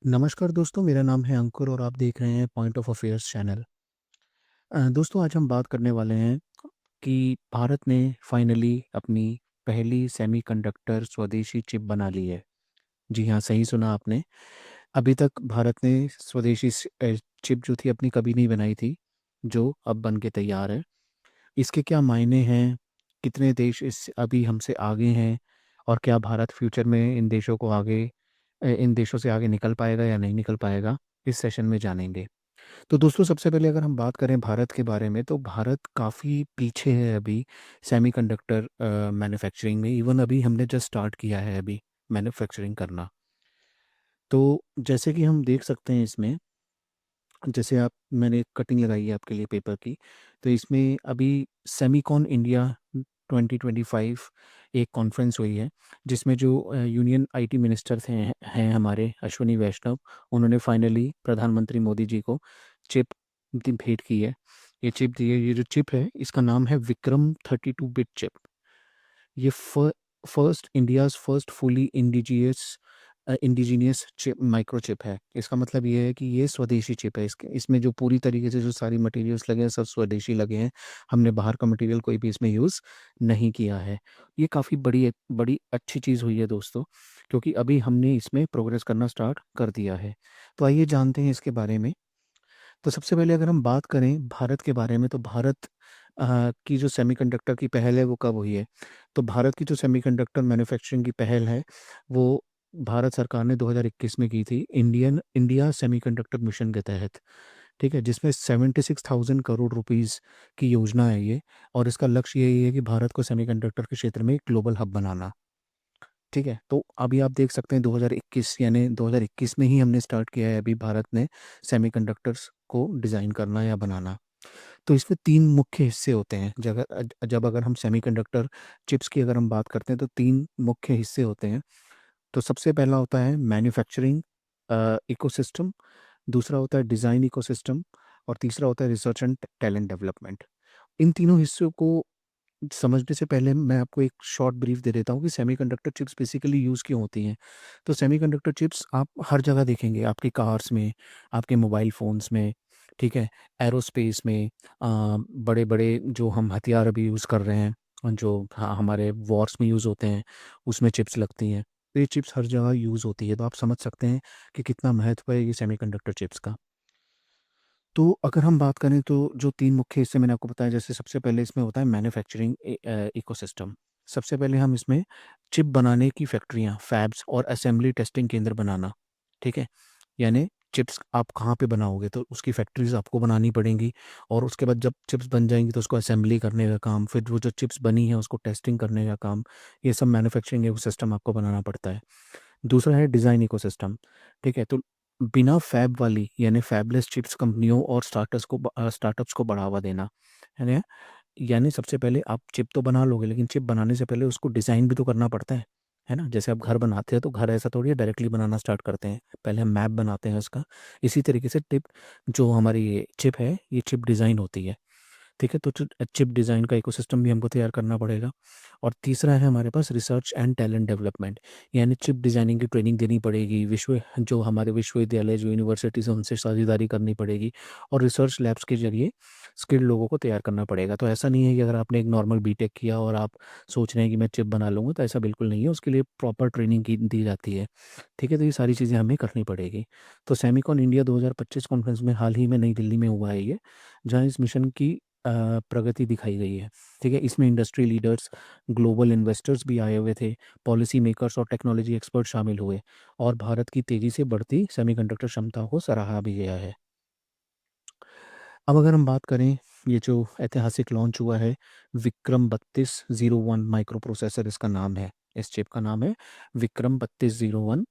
नमस्कार दोस्तों, मेरा नाम है अंकुर और आप देख रहे हैं पॉइंट ऑफ अफेयर्स चैनल। दोस्तों आज हम बात करने वाले हैं कि भारत ने फाइनली अपनी पहली सेमीकंडक्टर स्वदेशी चिप बना ली है। जी हाँ, सही सुना आपने। अभी तक भारत ने स्वदेशी चिप जो थी अपनी कभी नहीं बनाई थी, जो अब बन के तैयार है। इसके क्या मायने हैं, कितने देश इस अभी हमसे आगे हैं और क्या भारत फ्यूचर में इन देशों से आगे निकल पाएगा या नहीं निकल पाएगा, इस सेशन में जानेंगे। तो दोस्तों सबसे पहले अगर हम बात करें भारत के बारे में, तो भारत काफ़ी पीछे है अभी सेमीकंडक्टर मैन्युफैक्चरिंग में। इवन अभी हमने जस्ट स्टार्ट किया है अभी मैन्युफैक्चरिंग करना। तो जैसे कि हम देख सकते हैं इसमें, जैसे आप मैंने कटिंग लगाई है आपके लिए पेपर की, तो इसमें अभी सेमीकॉन इंडिया 2025 एक कॉन्फ्रेंस हुई है, जिसमें जो यूनियन आईटी मिनिस्टर हैं हमारे अश्विनी वैष्णव, उन्होंने फाइनली प्रधानमंत्री मोदी जी को चिप भेंट की है। ये जो चिप है इसका नाम है विक्रम 32 बिट चिप। ये first India's first fully indigenous chip microchip है। इसका मतलब ये है कि ये स्वदेशी चिप है। इसके इसमें जो पूरी तरीके से जो सारी मटेरियल्स लगे हैं सब स्वदेशी लगे हैं। हमने बाहर का मटेरियल कोई भी इसमें यूज़ नहीं किया है। ये काफ़ी बड़ी अच्छी चीज़ हुई है दोस्तों, क्योंकि अभी हमने इसमें प्रोग्रेस करना स्टार्ट कर दिया है। तो आइए जानते हैं इसके बारे में। तो सबसे पहले अगर हम बात करें भारत के बारे में, तो भारत की जो सेमीकंडक्टर की पहल है वो कब हुई है? तो भारत की जो सेमीकंडक्टर मैन्युफैक्चरिंग की पहल है वो भारत सरकार ने 2021 में की थी, इंडिया सेमीकंडक्टर मिशन के तहत। ठीक है, जिसमें 76,000 करोड़ रुपीस की योजना है ये, और इसका लक्ष्य यही है कि भारत को सेमीकंडक्टर के क्षेत्र में एक ग्लोबल हब बनाना। ठीक है, तो अभी आप देख सकते हैं 2021 यानी 2021 में ही हमने स्टार्ट किया है अभी भारत ने सेमीकंडक्टर्स को डिज़ाइन करना या बनाना। तो इसमें 3 मुख्य हिस्से होते हैं। जब अगर हम सेमीकंडक्टर चिप्स की अगर हम बात करते हैं तो 3 मुख्य हिस्से होते हैं। तो सबसे पहला होता है मैन्युफैक्चरिंग इकोसिस्टम, दूसरा होता है डिज़ाइन इकोसिस्टम और तीसरा होता है रिसर्च एंड टैलेंट डेवलपमेंट। इन तीनों हिस्सों को समझने से पहले मैं आपको एक शॉर्ट ब्रीफ दे देता हूँ कि सेमीकंडक्टर चिप्स बेसिकली यूज़ क्यों होती हैं। तो सेमीकंडक्टर चिप्स आप हर जगह देखेंगे, आपकी कार्स में, आपके मोबाइल फ़ोन्स में, ठीक है, एरोस्पेस में, बड़े-बड़े जो हम हथियार अभी यूज़ कर रहे हैं, जो हमारे वॉर्स में यूज़ होते हैं, उसमें चिप्स लगती हैं। तो ये चिप्स हर जगह यूज़ होती है, तो आप समझ सकते हैं कि कितना महत्व है ये सेमीकंडक्टर चिप्स का। तो अगर हम बात करें तो जो 3 मुख्य हिस्से मैंने आपको बताया, जैसे सबसे पहले इसमें होता है मैन्युफैक्चरिंग इकोसिस्टम। सबसे पहले हम इसमें चिप बनाने की फैक्ट्रियाँ, फैब्स और असेंबली टेस्टिंग केंद्र बनाना, ठीक है? यानी चिप्स आप कहाँ पे बनाओगे तो उसकी फैक्ट्रीज़ आपको बनानी पड़ेंगी, और उसके बाद जब चिप्स बन जाएँगी तो उसको असेंबली करने का काम, फिर वो जो चिप्स बनी है उसको टेस्टिंग करने का काम, ये सब मैन्युफैक्चरिंग इकोसिस्टम आपको बनाना पड़ता है। दूसरा है डिज़ाइन इकोसिस्टम, ठीक है? तो बिना फैब वाली यानी फैबलेस चिप्स कंपनियों और स्टार्टअप्स को बढ़ावा देना, है ना? यानी सबसे पहले आप चिप तो बना लोगे, लेकिन चिप बनाने से पहले उसको डिज़ाइन भी तो करना पड़ता है ना? जैसे आप घर बनाते हैं तो घर ऐसा थोड़ी है डायरेक्टली बनाना स्टार्ट करते हैं, पहले हम मैप बनाते हैं उसका। इसी तरीके से जो हमारी ये चिप है, ये चिप डिज़ाइन होती है। ठीक है, तो चिप डिज़ाइन का इकोसिस्टम भी हमको तैयार करना पड़ेगा। और तीसरा है हमारे पास रिसर्च एंड टैलेंट डेवलपमेंट, यानी चिप डिज़ाइनिंग की ट्रेनिंग देनी पड़ेगी, जो हमारे विश्वविद्यालय जो यूनिवर्सिटीज़ हैं उनसे साझेदारी करनी पड़ेगी, और रिसर्च लैब्स के जरिए स्किल्ड लोगों को तैयार करना पड़ेगा। तो ऐसा नहीं है कि अगर आपने एक नॉर्मल बीटेक किया और आप सोच रहे हैं कि मैं चिप बना लूँगा, तो ऐसा बिल्कुल नहीं है, उसके लिए प्रॉपर ट्रेनिंग की दी जाती है। ठीक है, तो ये सारी चीज़ें हमें करनी पड़ेगी। तो सेमिकॉन इंडिया 2025 कॉन्फ्रेंस में हाल ही में नई दिल्ली में हुआ है ये, जहाँ इस मिशन की प्रगति दिखाई गई है। ठीक है, इसमें इंडस्ट्री लीडर्स, ग्लोबल इन्वेस्टर्स भी आए हुए थे, पॉलिसी मेकर्स और टेक्नोलॉजी एक्सपर्ट शामिल हुए, और भारत की तेज़ी से बढ़ती सेमीकंडक्टर क्षमता को सराहा भी गया है। अब अगर हम बात करें, ये जो ऐतिहासिक लॉन्च हुआ है, विक्रम 3201 माइक्रो प्रोसेसर इसका नाम है, इस चिप का नाम है विक्रम 3201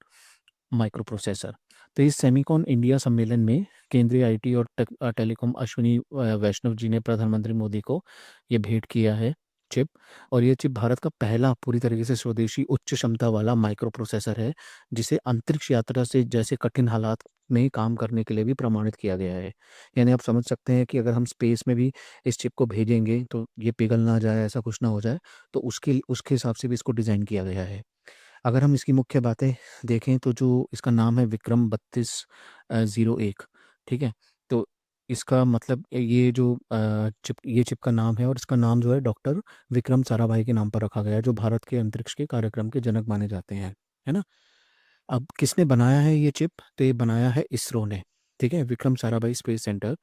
माइक्रो प्रोसेसर। तो इस सेमिकॉन इंडिया सम्मेलन में केंद्रीय आईटी और टेलीकॉम अश्विनी वैष्णव जी ने प्रधानमंत्री मोदी को ये भेंट किया है चिप। और ये चिप भारत का पहला पूरी तरीके से स्वदेशी उच्च क्षमता वाला माइक्रो प्रोसेसर है, जिसे अंतरिक्ष यात्रा से जैसे कठिन हालात में काम करने के लिए भी प्रमाणित किया गया है। यानी आप समझ सकते हैं कि अगर हम स्पेस में भी इस चिप को भेजेंगे तो ये पिघल ना जाए, ऐसा कुछ ना हो जाए, तो उसके उसके हिसाब से भी इसको डिज़ाइन किया गया है। अगर हम इसकी मुख्य बातें देखें तो जो इसका नाम है विक्रम 3201, ठीक है। तो इसका मतलब ये जो चिप का नाम है, और इसका नाम जो है डॉक्टर विक्रम साराभाई के नाम पर रखा गया है, जो भारत के अंतरिक्ष के कार्यक्रम के जनक माने जाते हैं, है ना। अब किसने बनाया है ये चिप? तो ये बनाया है इसरो ने, ठीक है। विक्रम साराभाई स्पेस सेंटर,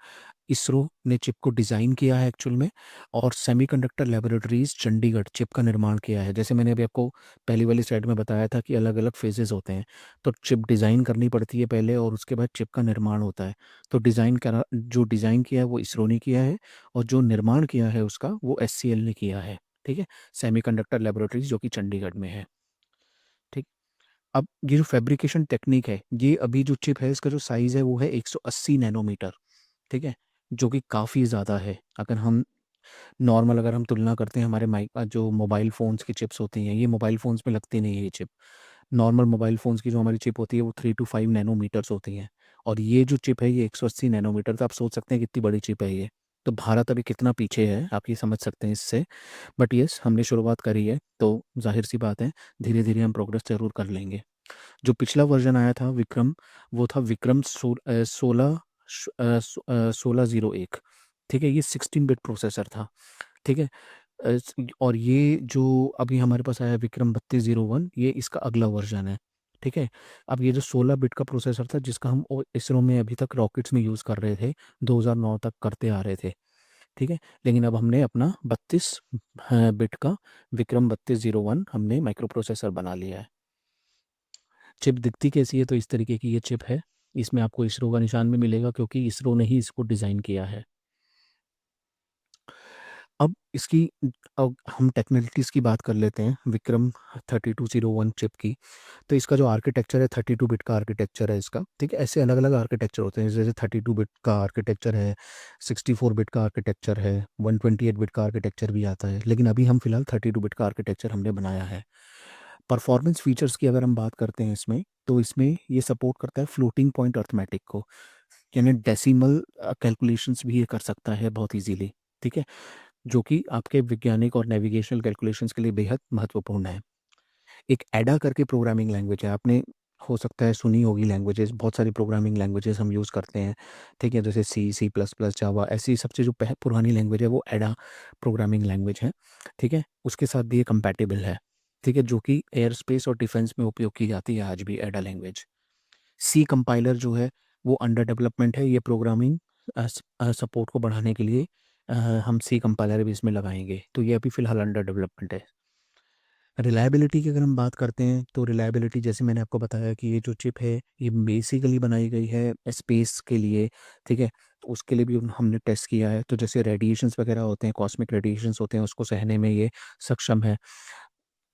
इसरो ने चिप को डिज़ाइन किया है एक्चुअल में, और सेमीकंडक्टर लेबोरेटरीज चंडीगढ़ चिप का निर्माण किया है। जैसे मैंने अभी आपको पहली वाली स्लाइड में बताया था कि अलग अलग फेजेस होते हैं, तो चिप डिज़ाइन करनी पड़ती है पहले, और उसके बाद चिप का निर्माण होता है। तो जो डिज़ाइन किया है वो इसरो ने किया है, और जो निर्माण किया है उसका वो एससीएल ने किया है, ठीक है। सेमीकंडक्टर लेबोरेटरीज जो कि चंडीगढ़ में है, ठीक। अब ये जो फैब्रिकेशन टेक्निक है, ये अभी जो चिप है इसका जो साइज़ है वो है 180 नैनोमीटर, ठीक है, जो कि काफ़ी ज़्यादा है। अगर हम तुलना करते हैं हमारे जो मोबाइल फ़ोन्स की चिप्स होती हैं, ये मोबाइल फ़ोन्स में लगती नहीं है ये चिप। नॉर्मल मोबाइल फ़ोन्स की जो हमारी चिप होती है वो 3 टू 5 नैनोमीटर्स होती हैं, और ये जो चिप है ये 180 नैनोमीटर, तो आप सोच सकते हैं कितनी बड़ी चिप है ये। तो भारत अभी कितना पीछे है, आप ये समझ सकते हैं इससे। बट येस, हमने शुरुआत करी है, तो ज़ाहिर-सी बात है, धीरे-धीरे हम प्रोग्रेस ज़रूर कर लेंगे। जो पिछला वर्ज़न आया था विक्रम, वो था विक्रम 1601, ठीक है? ये 16 बिट प्रोसेसर था, ठीक है? और ये जो अभी हमारे पास आया है विक्रम 3201, ये इसका अगला वर्ज़न है, ठीक है? अब ये जो 16 बिट का प्रोसेसर था जिसका हम इसरो में अभी तक रॉकेट्स में यूज़ कर रहे थे, 2009 तक करते आ रहे थे, ठीक है? लेकिन अब हमने अपना 32 बिट का विक्रम 3201 हमने माइक्रो प्रोसेसर बना लिया है। चिप दिखती कैसी है? तो इस तरीके की ये चिप है। इसमें आपको इसरो का निशान भी मिलेगा क्योंकि इसरो ने ही इसको डिज़ाइन किया है। अब इसकी अब हम टेक्नोलॉजीज़ की बात कर लेते हैं विक्रम 3201 चिप की। तो इसका जो आर्किटेक्चर है 32 बिट का आर्किटेक्चर है इसका, ठीक है? ऐसे अलग-अलग आर्किटेक्चर होते हैं, जैसे 32 बिट का आर्किटेक्चर है, 64 बिट का आर्किटेक्चर है, 128 बिट का आर्किटेक्चर भी आता है। लेकिन अभी हम फिलहाल 32 बिट का आर्किटेक्चर हमने बनाया है। परफॉर्मेंस फीचर्स की अगर हम बात करते हैं इसमें, तो इसमें ये सपोर्ट करता है फ्लोटिंग पॉइंट अरिथमेटिक को, यानी डेसिमल कैलकुलेशंस भी ये कर सकता है बहुत ईज़िली, ठीक है? जो कि आपके वैज्ञानिक और नेविगेशनल कैलकुलेशंस के लिए बेहद महत्वपूर्ण है। एक एडा करके प्रोग्रामिंग लैंग्वेज है, आपने हो सकता है सुनी होगी लैंग्वेजेज़, बहुत सारी प्रोग्रामिंग लैंग्वेजेज़ हम यूज़ करते हैं, ठीक है? जैसे सी, सी प्लस प्लस, जावा, ऐसी सबसे जो पुरानी लैंग्वेज है वो एडा प्रोग्रामिंग लैंग्वेज है, ठीक है? उसके साथ भी ये कंपैटिबल है, ठीक है? जो कि एयर स्पेस और डिफेंस में उपयोग की जाती है आज भी एडा लैंग्वेज। सी कंपाइलर जो है वो अंडर डेवलपमेंट है, ये प्रोग्रामिंग सपोर्ट को बढ़ाने के लिए अ, हम सी कंपाइलर भी इसमें लगाएँगे, तो ये अभी फ़िलहाल अंडर डेवलपमेंट है। रिलायबिलिटी की अगर हम बात करते हैं, तो रिलायबिलिटी जैसे मैंने आपको बताया कि ये जो चिप है, ये बेसिकली बनाई गई है स्पेस के लिए, ठीक है? तो उसके लिए भी हमने टेस्ट किया है, तो जैसे रेडिएशंस वगैरह होते हैं, कॉस्मिक रेडिएशंस होते हैं, उसको सहने में ये सक्षम है।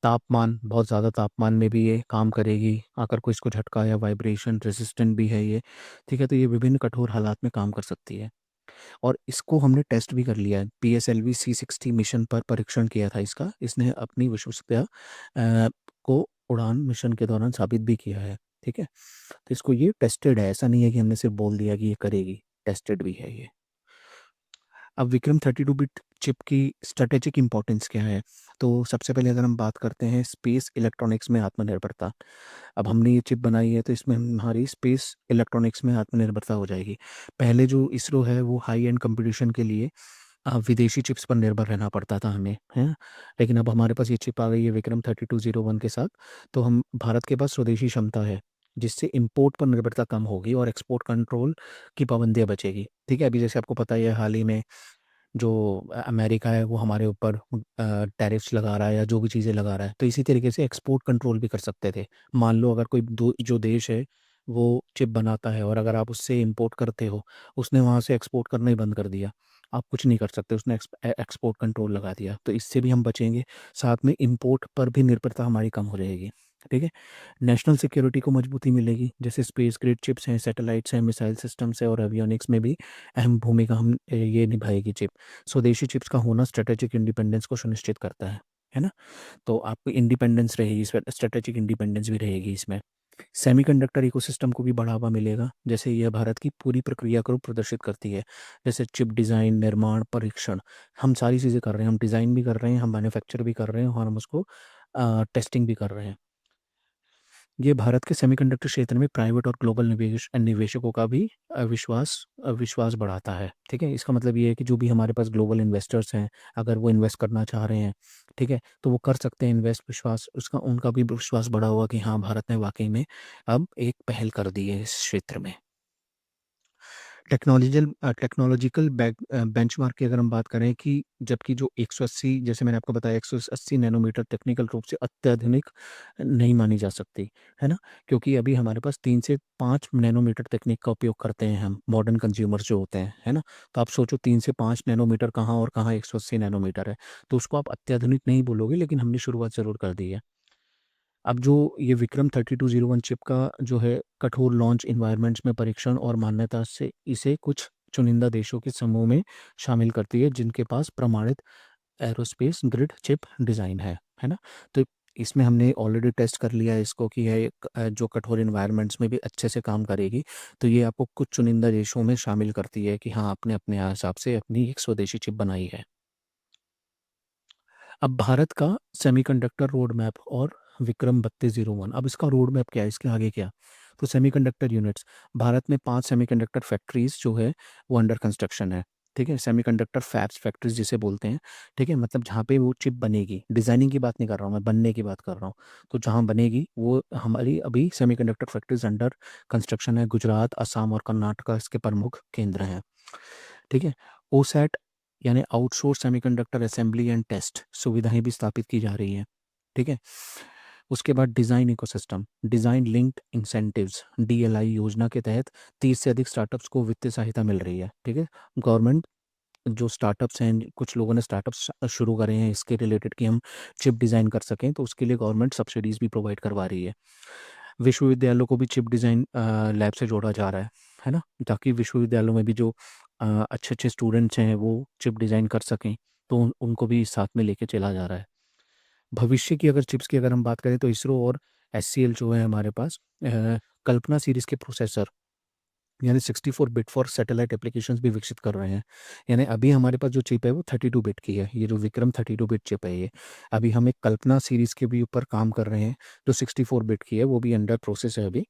तापमान, बहुत ज़्यादा तापमान में भी ये काम करेगी, अगर कोई इसको झटका या वाइब्रेशन रेजिस्टेंट भी है ये, ठीक है? तो ये विभिन्न कठोर हालात में काम कर सकती है। और इसको हमने टेस्ट भी कर लिया है। पीएसएलवी सी-60 मिशन पर परीक्षण किया था इसका। इसने अपनी विश्वसनीयता को उड़ान मिशन के दौरान साबित भी किया है, ठीक है? तो इसको ये टेस्टेड है, ऐसा नहीं है कि हमने सिर्फ़ बोल दिया कि ये करेगी, टेस्टेड भी है ये। अब विक्रम 32 बिट चिप की स्ट्रैटेजिक इम्पोर्टेंस क्या है? तो सबसे पहले अगर हम बात करते हैं स्पेस इलेक्ट्रॉनिक्स में आत्मनिर्भरता। अब हमने ये चिप बनाई है तो इसमें हमारी स्पेस इलेक्ट्रॉनिक्स में आत्मनिर्भरता हो जाएगी। पहले जो इसरो है वो हाई एंड कंपटीशन के लिए विदेशी चिप्स पर निर्भर रहना पड़ता था हमें, हैं? लेकिन अब हमारे पास ये चिप आ गई है विक्रम 3201 के साथ, तो हम भारत के पास स्वदेशी क्षमता है, जिससे इम्पोर्ट पर निर्भरता कम होगी और एक्सपोर्ट कंट्रोल की पाबंदियाँ बचेगी, ठीक है? अभी जैसे आपको पता ही है हाल ही में जो अमेरिका है वो हमारे ऊपर टैरिफ्स लगा रहा है या जो भी चीज़ें लगा रहा है, तो इसी तरीके से एक्सपोर्ट कंट्रोल भी कर सकते थे। मान लो अगर कोई जो देश है वो चिप बनाता है और अगर आप उससे इंपोर्ट करते हो, उसने वहाँ से एक्सपोर्ट करना ही बंद कर दिया, आप कुछ नहीं कर सकते, उसने एक्सपोर्ट कंट्रोल लगा दिया, तो इससे भी हम बचेंगे। साथ में इंपोर्ट पर भी निर्भरता हमारी कम हो जाएगी, ठीक है। नेशनल सिक्योरिटी को मजबूती मिलेगी, जैसे स्पेस ग्रिड चिप्स हैं, सैटेलाइट्स हैं, मिसाइल सिस्टम्स है और एवियोनिक्स में भी अहम भूमिका ये निभाएगी चिप। स्वदेशी चिप्स का होना स्ट्रेटेजिक इंडिपेंडेंस को सुनिश्चित करता है ना? तो आपको इंडिपेंडेंस रहेगी इसमें, स्ट्रेटेजिक इंडिपेंडेंस भी रहेगी इसमें। सेमीकंडक्टर इकोसिस्टम को भी बढ़ावा मिलेगा, जैसे यह भारत की पूरी प्रक्रिया को प्रदर्शित करती है। जैसे चिप डिज़ाइन, निर्माण, परीक्षण, हम सारी चीज़ें कर रहे हैं, हम डिज़ाइन भी कर रहे हैं, हम मैन्युफैक्चर भी कर रहे हैं और हम उसको टेस्टिंग भी कर रहे हैं। ये भारत के सेमीकंडक्टर क्षेत्र में प्राइवेट और ग्लोबल निवेशकों का भी विश्वास बढ़ाता है। ठीक है, इसका मतलब ये है कि जो भी हमारे पास ग्लोबल इन्वेस्टर्स हैं, अगर वो इन्वेस्ट करना चाह रहे हैं, ठीक है, तो वो कर सकते हैं इन्वेस्ट। विश्वास उसका उनका भी विश्वास बढ़ा हुआ कि हाँ, भारत ने वाकई में अब एक पहल कर दी है इस क्षेत्र में। टेक्नोलॉजिकल बेंचमार्क की अगर हम बात करें कि जबकि जो 180, जैसे मैंने आपको बताया, 180 नैनोमीटर टेक्निकल रूप से अत्याधुनिक नहीं मानी जा सकती, है ना? क्योंकि अभी हमारे पास 3 से 5 नैनोमीटर तकनीक का उपयोग करते हैं हम मॉडर्न कंज्यूमर्स जो होते हैं, है ना? तो आप सोचो 3 से 5 नैनोमीटर कहाँ और कहाँ 180 नैनोमीटर है। तो उसको आप अत्याधुनिक नहीं बोलोगे, लेकिन हमने शुरुआत ज़रूर कर दी है। अब जो ये विक्रम 3201 चिप का जो है कठोर लॉन्च इन्वायरमेंट्स में परीक्षण और मान्यता से इसे कुछ चुनिंदा देशों के समूह में शामिल करती है जिनके पास प्रमाणित एरोस्पेस ग्रिड चिप डिज़ाइन है ना? तो इसमें हमने ऑलरेडी टेस्ट कर लिया है इसको कि यह जो कठोर इन्वायरमेंट्स में भी अच्छे से काम करेगी। तो ये आपको कुछ चुनिंदा देशों में शामिल करती है कि हाँ, आपने अपने हिसाब से अपनी एक स्वदेशी चिप बनाई है। अब भारत का सेमीकंडक्टर रोड मैप और विक्रम 3201, अब इसका रोड मैप क्या है, इसके आगे क्या? तो सेमीकंडक्टर यूनिट्स, भारत में 5 सेमीकंडक्टर फैक्ट्रीज़ जो है वो अंडर कंस्ट्रक्शन है। ठीक है? सेमीकंडक्टर फैब्स, फैक्ट्रीज़ जिसे बोलते हैं। ठीक है? मतलब जहाँ पे वो चिप बनेगी, डिज़ाइनिंग की बात नहीं कर रहा हूँ मैं, बनने की बात कर रहा हूँ। तो जहाँ बनेगी वो हमारी अभी सेमीकंडक्टर फैक्ट्रीज़ अंडर कंस्ट्रक्शन है। गुजरात, असम और कर्नाटका इसके प्रमुख केंद्र हैं। ठीक है? ओसैट यानी outsource semiconductor assembly and test सुविधाएं भी स्थापित की जा रही हैं। ठीक है? उसके बाद design ecosystem, design linked incentives DLI योजना के तहत 30 से अधिक स्टार्टअप्स को वित्तीय सहायता मिल रही है। ठीक है? गवर्नमेंट जो स्टार्टअप्स हैं, कुछ लोगों ने स्टार्टअप्स शुरू करे हैं इसके रिलेटेड कि हम चिप डिज़ाइन कर सकें, तो उसके लिए गवर्नमेंट सब्सिडीज़ भी प्रोवाइड करवा रही है। विश्वविद्यालयों को भी चिप डिज़ाइन लैब से जोड़ा जा रहा है ना? ताकि विश्वविद्यालयों में भी जो अच्छे-अच्छे स्टूडेंट्स हैं वो चिप डिज़ाइन कर सकें, तो उनको भी साथ में लेके चला जा रहा है। भविष्य की अगर चिप्स की अगर हम बात करें तो इसरो और एचसीएल जो है हमारे पास कल्पना सीरीज़ के प्रोसेसर यानी 64 बिट फॉर सैटेलाइट एप्लीकेशंस भी विकसित कर रहे हैं। यानी अभी हमारे पास जो चिप है वो 32 बिट की है। ये जो विक्रम 32 बिट चिप है ये। अभी हम एक कल्पना सीरीज़ के भी ऊपर काम कर रहे हैं जो 64 बिट की है, वो भी अंडर प्रोसेस है अभी।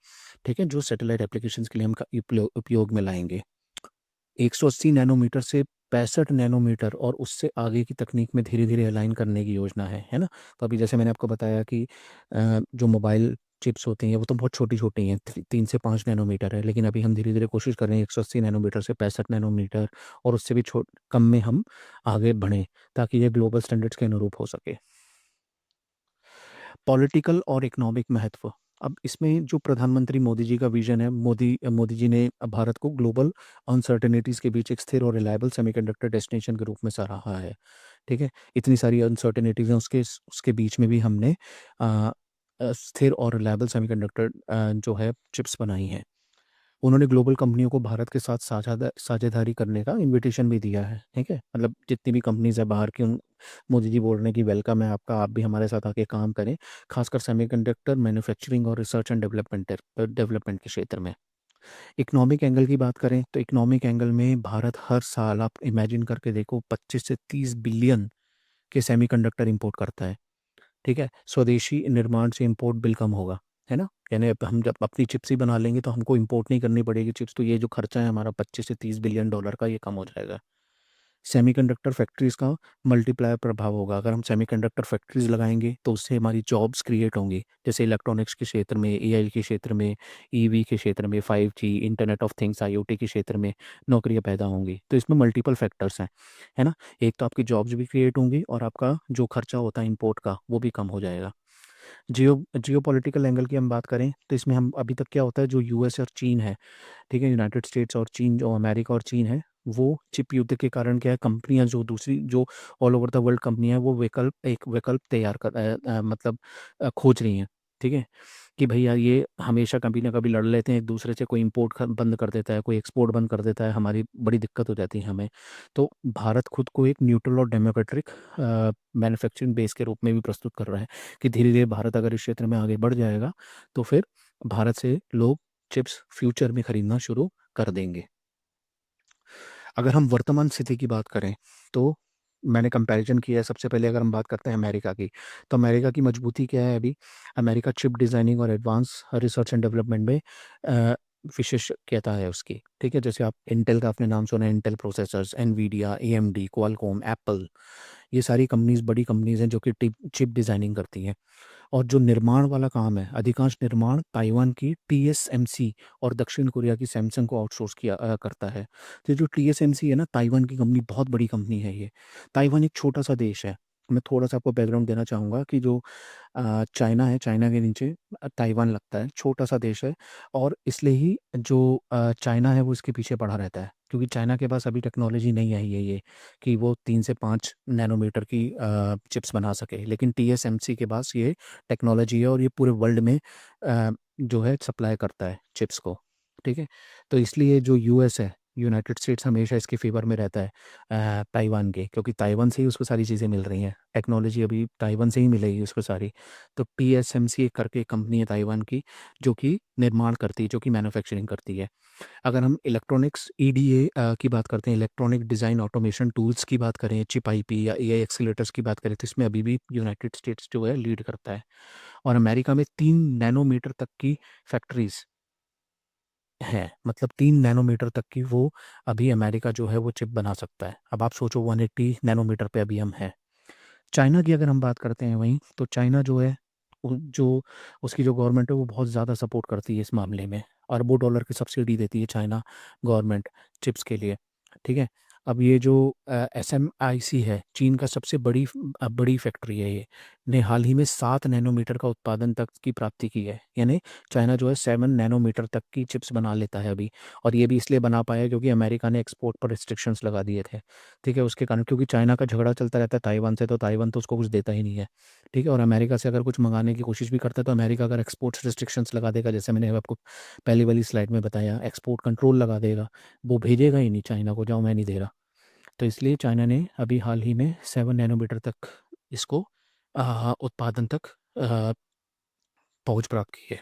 ठीक है? जो सैटेलाइट एप्लीकेशंस के लिए हम उपयोग में लाएँगे। 180 नैनोमीटर से 65 नैनोमीटर और उससे आगे की तकनीक में धीरे-धीरे अलाइन करने की योजना है ना? तो अभी जैसे मैंने आपको बताया कि जो मोबाइल चिप्स होती हैं वो तो बहुत छोटी-छोटी हैं, 3 से 5 नैनोमीटर है, लेकिन अभी हम धीरे-धीरे कोशिश कर रहे हैं 180 नैनोमीटर से 65 नैनोमीटर और उससे भी कम में हम आगे बढ़ें, ताकि ये ग्लोबल स्टैंडर्ड्स के अनुरूप हो सके। पॉलिटिकल और इकोनॉमिक महत्व, अब इसमें जो प्रधानमंत्री मोदी जी का विजन है, मोदी जी ने भारत को ग्लोबल अनसर्टेनिटीज़ के बीच एक स्थिर और रिलायबल सेमीकंडक्टर डेस्टिनेशन के रूप में सराहा है। ठीक है? इतनी सारी अनसर्टेनिटीज़ हैं, उसके बीच में भी हमने अ स्थिर और रिलायबल सेमीकंडक्टर जो है चिप्स बनाई हैं। उन्होंने ग्लोबल कंपनियों को भारत के साथ साझेदारी करने का इनविटेशन भी दिया है। ठीक है? मतलब जितनी भी कंपनीज़ है बाहर की, उन मोदी जी बोल रहे हैं कि वेलकम है आपका, आप भी हमारे साथ आके काम करें, खासकर सेमीकंडक्टर मैन्युफैक्चरिंग और रिसर्च एंड डेवलपमेंट के क्षेत्र में। इकोनॉमिक एंगल की बात करें तो इकोनॉमिक एंगल में भारत हर साल, आप इमेजिन करके देखो, 25 से 30 बिलियन के सेमीकंडक्टर इंपोर्ट करता है। ठीक है? स्वदेशी निर्माण से इम्पोर्ट बिल कम होगा, है ना? यानी अब हम जब अपनी चिप्स ही बना लेंगे तो हमको इम्पोर्ट नहीं करनी पड़ेगी चिप्स, तो ये जो खर्चा है हमारा 25 से 30 बिलियन डॉलर का, ये कम हो जाएगा। सेमीकंडक्टर फैक्ट्रीज़ का मल्टीप्लायर प्रभाव होगा। अगर हम सेमीकंडक्टर फैक्ट्रीज़ लगाएँगे तो उससे हमारी जॉब्स क्रिएट होंगी। जैसे इलेक्ट्रॉनिक्स के क्षेत्र में, एआई के क्षेत्र में, ईवी के क्षेत्र में, 5G, internet of things, IoT के क्षेत्र में नौकरियाँ पैदा होंगी। तो इसमें मल्टीपल फैक्टर्स हैं, है ना? एक तो आपकी जॉब्स भी क्रिएट होंगी और आपका जो खर्चा होता है इम्पोर्ट का, वो भी कम हो जाएगा। जियोपॉलिटिकल एंगल की हम बात करें तो इसमें हम अभी तक क्या होता है, जो यूएस और चीन है, ठीक है, यूनाइटेड स्टेट्स और चीन, जो अमेरिका और चीन है, वो चिप युद्ध के कारण क्या है, कंपनियां जो दूसरी जो ऑल ओवर द वर्ल्ड कंपनियां हैं वो एक विकल्प तैयार मतलब खोज रही हैं। ठीक है, कि भैया ये हमेशा कभी ना कभी लड़ लेते हैं एक दूसरे से, कोई इंपोर्ट बंद कर देता है, कोई एक्सपोर्ट बंद कर देता है, हमारी बड़ी दिक्कत हो जाती है हमें। तो भारत खुद को एक न्यूट्रल और डेमोक्रेटिक मैन्युफैक्चरिंग बेस के रूप में भी प्रस्तुत कर रहा है कि धीरे धीरे भारत अगर इस क्षेत्र में आगे बढ़ जाएगा तो फिर भारत से लोग चिप्स फ्यूचर में खरीदना शुरू कर देंगे। अगर हम वर्तमान स्थिति की बात करें तो मैंने कंपैरिजन किया है। सबसे पहले अगर हम बात करते हैं अमेरिका की, तो अमेरिका की मजबूती क्या है अभी? अमेरिका चिप डिज़ाइनिंग और एडवांस रिसर्च एंड डेवलपमेंट में विशेषज्ञता है उसकी, ठीक है? जैसे आप इंटेल का आपने नाम सुना है, Intel processors, Nvidia, AMD, Qualcomm, Apple, ये सारी कंपनीज़ बड़ी कंपनीज़ हैं जो कि टिप चिप डिज़ाइनिंग करती हैं। और जो निर्माण वाला काम है, अधिकांश निर्माण ताइवान की टीएसएमसी और दक्षिण कोरिया की सैमसंग को आउटसोर्स करता है। तो ये जो टीएसएमसी है ना, ताइवान की कंपनी, बहुत बड़ी कंपनी है ये। ताइवान एक छोटा-सा देश है। मैं थोड़ा-सा आपको बैकग्राउंड देना चाहूँगा कि जो चाइना है, चाइना के नीचे ताइवान लगता है, छोटा-सा देश है। और इसलिए ही जो चाइना है वो इसके पीछे पड़ा रहता है, क्योंकि चाइना के पास अभी टेक्नोलॉजी नहीं आई है ये कि वो 3 से 5 नैनोमीटर की चिप्स बना सके। लेकिन टीएसएमसी के पास ये टेक्नोलॉजी है और ये पूरे वर्ल्ड में जो है सप्लाई करता है चिप्स को, ठीक है? तो इसलिए जो यूएस है, यूनाइटेड स्टेट्स हमेशा इसके फ़ेवर में रहता है ताइवान के, क्योंकि ताइवान से ही उसको सारी चीज़ें मिल रही हैं। टेक्नोलॉजी अभी ताइवान से ही मिलेगी उसको सारी। तो टीएसएमसी करके एक कंपनी है ताइवान की, जो कि निर्माण करती है, जो कि मैन्युफैक्चरिंग करती है। अगर हम इलेक्ट्रॉनिक्स ईडीए की बात करते हैं, इलेक्ट्रॉनिक डिज़ाइन ऑटोमेशन टूल्स की बात करें, चिप आईपी या एआई एक्सीलेटर्स की बात करें, तो इसमें अभी भी यूनाइटेड स्टेट्स जो है लीड करता है। और अमेरिका में 3 नैनोमीटर तक की फैक्ट्रीज़ हैं। मतलब 3 नैनोमीटर तक की वो अभी अमेरिका जो है वो चिप बना सकता है। अब आप सोचो 180 नैनोमीटर पे अभी हम हैं। चाइना की अगर हम बात करते हैं वहीं, तो चाइना जो है, जो उसकी जो गवर्नमेंट है वो बहुत ज़्यादा सपोर्ट करती है इस मामले में। अरबों डॉलर की सब्सिडी देती है चाइना गवर्नमेंट चिप्स के लिए, ठीक है? अब ये जो एसएमआईसी है, चीन का सबसे बड़ी फैक्ट्री है ये, ने हाल ही में 7 नैनोमीटर का उत्पादन तक की प्राप्ति की है। यानी चाइना जो है 7 नैनोमीटर तक की चिप्स बना लेता है अभी। और ये भी इसलिए बना पाया क्योंकि अमेरिका ने एक्सपोर्ट पर रिस्ट्रिक्शंस लगा दिए थे, ठीक है? उसके कारण, क्योंकि चाइना का झगड़ा चलता रहता है ताइवान से, तो ताइवान तो उसको कुछ देता ही नहीं है, ठीक है? और अमेरिका से अगर कुछ मंगाने की कोशिश भी करता है, तो अमेरिका अगर एक्सपोर्ट रिस्ट्रिक्शंस लगा देगा, जैसे मैंने आपको पहली वाली स्लाइड में बताया, एक्सपोर्ट कंट्रोल लगा देगा, वो भेजेगा ही नहीं चाइना को, जाओ मैं नहीं दे रहा। तो इसलिए चाइना ने अभी हाल ही में 7 नैनोमीटर तक इसको उत्पादन तक पहुँच प्राप्त की है।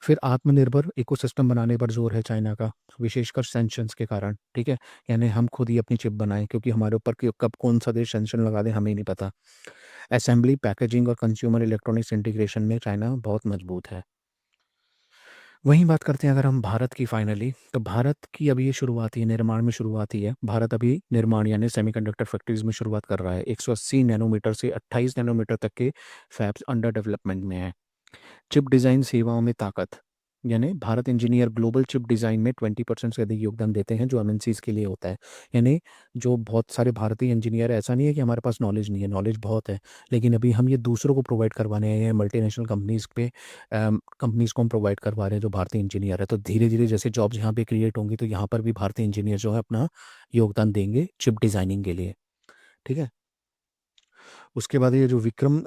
फिर आत्मनिर्भर इकोसिस्टम बनाने पर जोर है चाइना का, विशेषकर सैंक्शंस के कारण, ठीक है? यानी हम खुद ही अपनी चिप बनाएँ, क्योंकि हमारे ऊपर कि कब कौन-सा देश सैंक्शन लगा दे हमें ही नहीं पता। असेंबली, पैकेजिंग और कंज्यूमर इलेक्ट्रॉनिक्स इंटीग्रेशन में चाइना बहुत मजबूत है। वहीं बात करते हैं अगर हम भारत की फाइनली, तो भारत की अभी ये शुरुआत ही है, निर्माण में शुरुआत ही है। भारत अभी निर्माण यानी सेमीकंडक्टर फैक्ट्रीज़ में शुरुआत कर रहा है। 180 नैनोमीटर से 28 नैनोमीटर तक के फैब्स अंडर डेवलपमेंट में हैं। चिप डिज़ाइन सेवाओं में ताकत, यानी Bharat engineer global chip design में 20% से अधिक योगदान देते हैं, जो एमएनसीज़ के लिए होता है। यानी जो बहुत सारे भारतीय इंजीनियर, ऐसा नहीं है कि हमारे पास नॉलेज नहीं है, नॉलेज बहुत है, लेकिन अभी हम ये दूसरों को प्रोवाइड करवाने हैं, मल्टीनेशनल कंपनीज़ पे कंपनीज़ को हम प्रोवाइड करवा रहे हैं जो भारतीय इंजीनियर है। तो धीरे-धीरे जैसे जॉब्स यहाँ पे क्रिएट होंगी, तो यहाँ पर भी भारतीय इंजीनियर जो है अपना योगदान देंगे चिप डिज़ाइनिंग के लिए, ठीक है? उसके बाद ये जो विक्रम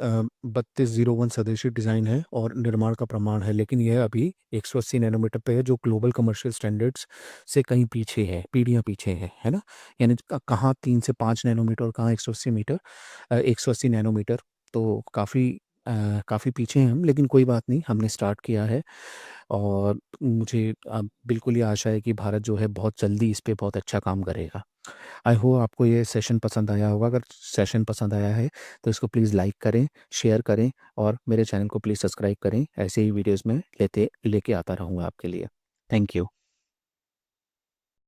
3201 स्वदेशी डिज़ाइन है और निर्माण का प्रमाण है, लेकिन यह अभी 180 नैनोमीटर पे है, जो ग्लोबल कमर्शियल स्टैंडर्ड्स से कहीं पीछे है, पीढ़ियाँ पीछे है ना? यानी कहाँ 3 से 5 नैनोमीटर और कहाँ 180 नैनोमीटर, तो काफ़ी पीछे हैं हम, लेकिन कोई बात नहीं, हमने स्टार्ट किया है। और मुझे बिल्कुल ही आशा है कि भारत जो है बहुत जल्दी इस पे बहुत अच्छा काम करेगा। आई होप आपको ये सेशन पसंद आया होगा। अगर सेशन पसंद आया है तो इसको प्लीज़ लाइक करें, शेयर करें और मेरे चैनल को प्लीज़ सब्सक्राइब करें। ऐसे ही वीडियोज़ मैं लेके आता रहूँगा आपके लिए। Thank you.